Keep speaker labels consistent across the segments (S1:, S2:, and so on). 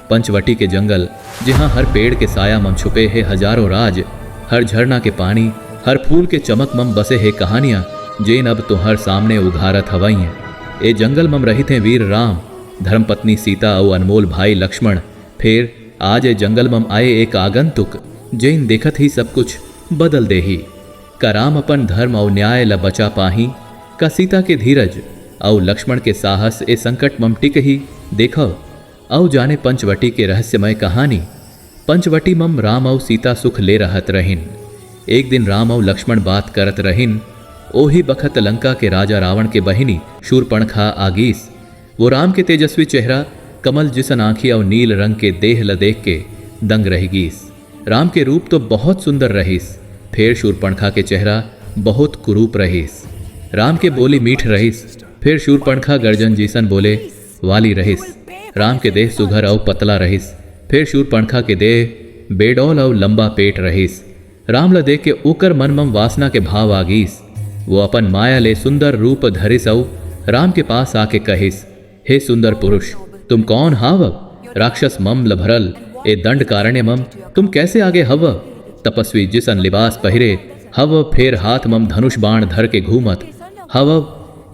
S1: पंचवटी के जंगल, जहाँ हर पेड़ के साया मम छुपे है हजारों राज, हर झरना के पानी, हर फूल के चमक मम बसे है कहानियाँ, जेन अब तो हर सामने उघारत हवई। ए जंगल मम रही थे वीर राम, धर्मपत्नी सीता और अनमोल भाई लक्ष्मण। फिर आज ए जंगल मम आए एक आगंतुक, जेन देखत ही सब कुछ बदल दे ही। का राम अपन धर्म और न्याय ल बचा पाही, का सीता के धीरज और लक्ष्मण के साहस ए संकट मम टिक ही देखो। औ जाने पंचवटी के रहस्यमय कहानी। पंचवटी मम राम और सीता सुख ले रहत रहिन। एक दिन राम और लक्ष्मण बात करत रहिन। ओही बखत लंका के राजा रावण के बहिनी शूरपणखा आगीस। वो राम के तेजस्वी चेहरा, कमल जिसन आँखी और नील रंग के देह ल देख के दंग रह गीस। राम के रूप तो बहुत सुंदर रहीस, फिर शूरपणखा के चेहरा बहुत कुरूप रहीस। राम के बोली मीठ रहीस, फिर शूरपणखा गर्जन जीसन बोले वाली रहीस। राम के देह सुघर और पतला रहीस, फिर शूरपणखा के देह बेडौल और लंबा पेट रहीस। राम ल देख के ओकर मन मम वासना के भाव आगीस। वो अपन माया ले सुंदर रूप धरिस और राम के पास आके कहिस, हे सुंदर पुरुष, तुम कौन हाव? राक्षस मम ल भरल ए दंड कारण्य मम तुम कैसे आगे हव? तपस्वी जिसन लिबास पहिरे हव, फेर हाथ मम धनुष बाण धर के घूमत हव,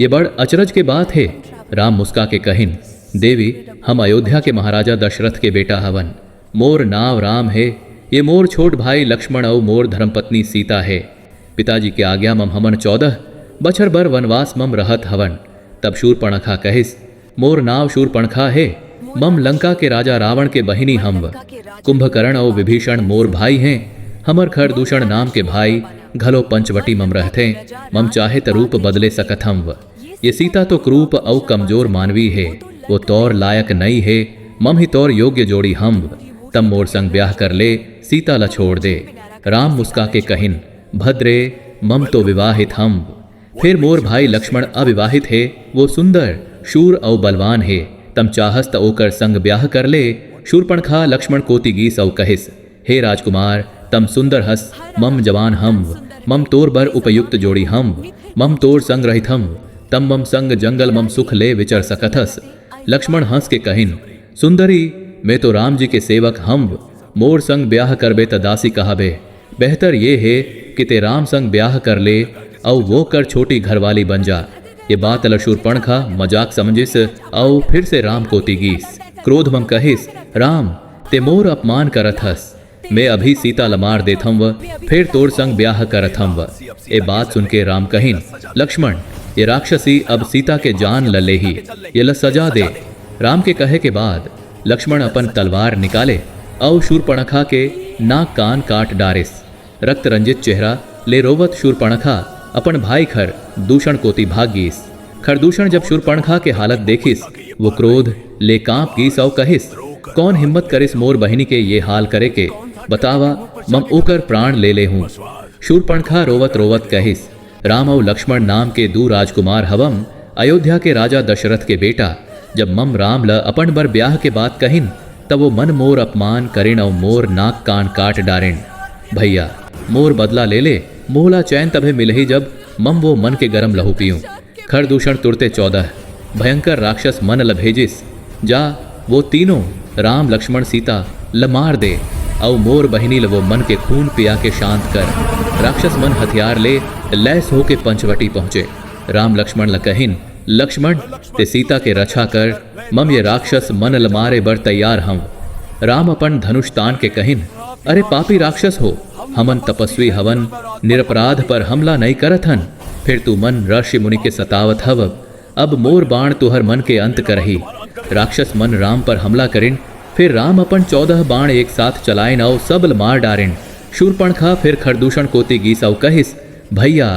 S1: ये बड़ अचरज के बात है। राम मुस्का के कहिन, देवी, हम अयोध्या के महाराजा दशरथ के बेटा हवन। मोर नाव राम है, ये मोर छोट भाई लक्ष्मण और मोर धर्मपत्नी सीता है। पिताजी के आज्ञा मम हमन 14 बछर बर वनवास मम रहत हवन। तब शूरपणखा कहिस, मोर नाव शूरपणखा है, मम लंका के राजा रावण के बहिनी हमव। कुंभकर्ण और विभीषण मोर भाई हैं। हमर खरदूषण नाम के भाई घलो पंचवटी मम रहते। मम चाहे त रूप बदले सकत हमव। ये सीता तो क्रूप और कमजोर मानवी है, वो तौर लायक नहीं है। मम ही तौर योग्य जोड़ी हमव। तम मोर संग ब्याह कर ले, सीता ला छोड़ दे। राम मुस्का के कहिन, भद्रे, मम तो विवाहित हम। फिर मोर भाई लक्ष्मण अविवाहित है, वो सुंदर शूर और बलवान है। तम चाहस त ओकर संग ब्याह कर ले। शूरपणखा लक्ष्मण कोति गीस और कहिस, हे राजकुमार, तम सुंदर हस, मम जवान हम। मम तोर बर उपयुक्त जोड़ी हम। मम तोर संग रहित हम। तम मम संग जंगल मम सुख ले विचर सकथस। लक्ष्मण हंस के कहिन, सुंदरी, मैं तो राम जी के सेवक हम। मोर संग ब्याह करबे त दासी कहाबे। बेहतर ये है कि ते राम संग ब्याह कर ले और वो कर छोटी घरवाली बन जा। ये बात ल शूरपणखा मजाक समझिस और फिर से राम कोति गीस। क्रोध मम कहिस, राम, ते मोर अपमान करत हस। मैं अभी सीता ल मार देथम व फिर तोर संग ब्याह करथम व। ये बात सुन के राम कहिन, लक्ष्मण, ये राक्षसी अब सीता के जान ल लेही, ये ल सजा दे। राम के कहे के बाद लक्ष्मण अपन तलवार निकाले और शूरपणखा के नाक कान काट डारिस। रक्त रंजित चेहरा ले रोवत शूरपणखा अपन भाई खर दूषण कोति भाग गीस। खरदूषण जब शूरपणखा के हालत देखिस, वो क्रोध ले कांप गीस और कहिस, कौन हिम्मत करिस मोर बहिनी के ये हाल करे के? बतावा, मम ओकर प्राण ले हूँ। शूरपणखा रोवत रोवत कहिस, राम और लक्ष्मण नाम के दू राजकुमार हवम, अयोध्या के राजा दशरथ के बेटा। जब मम राम ल अपन बर ब्याह के बात कहिन, तब वो मन मोर अपमान करिन और मोर नाक कान काट डारिन। भैया, मोर बदला ले, मोहला चैन तभे मिलही जब मम वो मन के गरम लहू पीऊं। खरदूषण तुरते 14 भयंकर राक्षस मन ल भेजिस। जा वो तीनों राम लक्ष्मण सीता ल मार दे और मोर बहिनी ल वो मन के खून पिया के शांत कर। राक्षस मन हथियार ले लैस होके पंचवटी पहुंचे। राम लक्ष्मण ल कहिन, लक्ष्मण, ते सीता के रक्षा कर, मम ये राक्षस मन ल मारे बर तैयार हम। राम अपन धनुष तान के कहिन, अरे पापी राक्षस हो, हमन तपस्वी हवन, निरपराध पर हमला नहीं करत हन। फिर तू मन ऋषि मुनि के सतावत हव, अब मोर बाण तुहर मन के अंत करही। राक्षस मन राम पर हमला करिन। फिर राम अपन 14 बाण एक साथ चलाइन और सबल मार डारिन। शूरपणखा फिर खरदूषण कोति गीस और कहिस, भैया,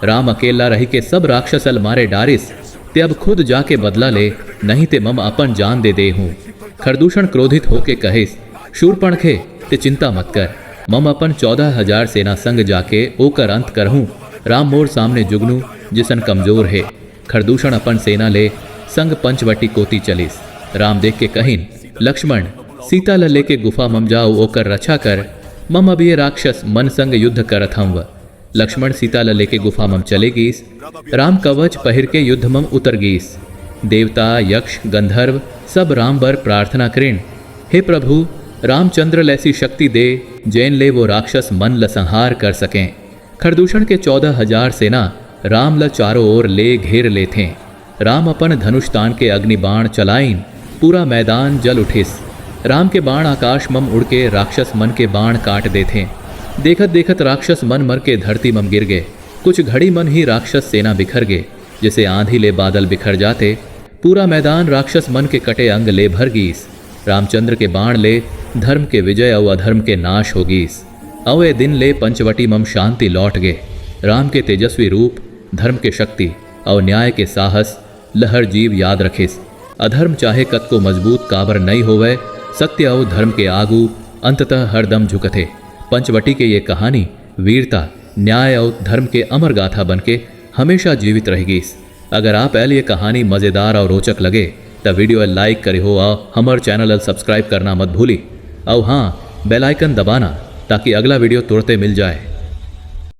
S1: राम अकेला रही के सब राक्षसल मारे डारिस, ते अब खुद जाके बदला ले, नहीं ते मम अपन जान दे हूँ। खरदूषण क्रोधित होके कहिस, शूरपणखे, ते चिंता मत कर, मम अपन 14,000 सेना संग जाके ओकर अंत करहूँ। राम मोर सामने जुगनू जिसन कमजोर है। खरदूषण अपन सेना ले संग पंचवटी कोति चलिस। राम देख के कहिन, लक्ष्मण, सीता ल लेके गुफा मम जाओ, ओकर रक्षा कर, मम अब ये राक्षस मन संग युद्ध करत हम। लक्ष्मण सीता ल लेके गुफा मम चले गीस। राम कवच पहिर के युद्ध मम उतर गीस। देवता, यक्ष, गंधर्व सब राम बर प्रार्थना करें, हे प्रभु, रामचंद्र लैसी शक्ति दे जैन ले वो राक्षस मन ल संहार कर सकें। खरदूषण के 14,000 सेना राम ल चारों ओर ले घेर ले थे। राम अपन धनुष तान के अग्नि बाण चलाइन, पूरा मैदान जल उठिस। राम के बाण आकाश मम उड़ के राक्षस मन के बाण काट दे थे। देखत देखत राक्षस मन मर के धरती मम गिर गए। कुछ घड़ी मन ही राक्षस सेना बिखर गए, जैसे आंधी ले बादल बिखर जाते। पूरा मैदान राक्षस मन के कटे अंग ले भर गीस। रामचंद्र के बाण ले धर्म के विजय और अधर्म के नाश हो गीस। अवे दिन ले पंचवटी मम शांति लौट गए। राम के तेजस्वी रूप, धर्म के शक्ति और न्याय के साहस लहर जीव याद रखिस। अधर्म चाहे कत को मजबूत काबर नहीं होवे, सत्य और धर्म के आगू अंततः हरदम झुकते। पंचवटी के ये कहानी वीरता, न्याय और धर्म के अमर गाथा बनके हमेशा जीवित रहेगी। अगर आप ऐल ये कहानी मज़ेदार और रोचक लगे तो वीडियो लाइक करे हो और हमारे चैनल सब्सक्राइब करना मत भूली। और हाँ, बेल आइकन दबाना ताकि अगला वीडियो तुरंत मिल जाए।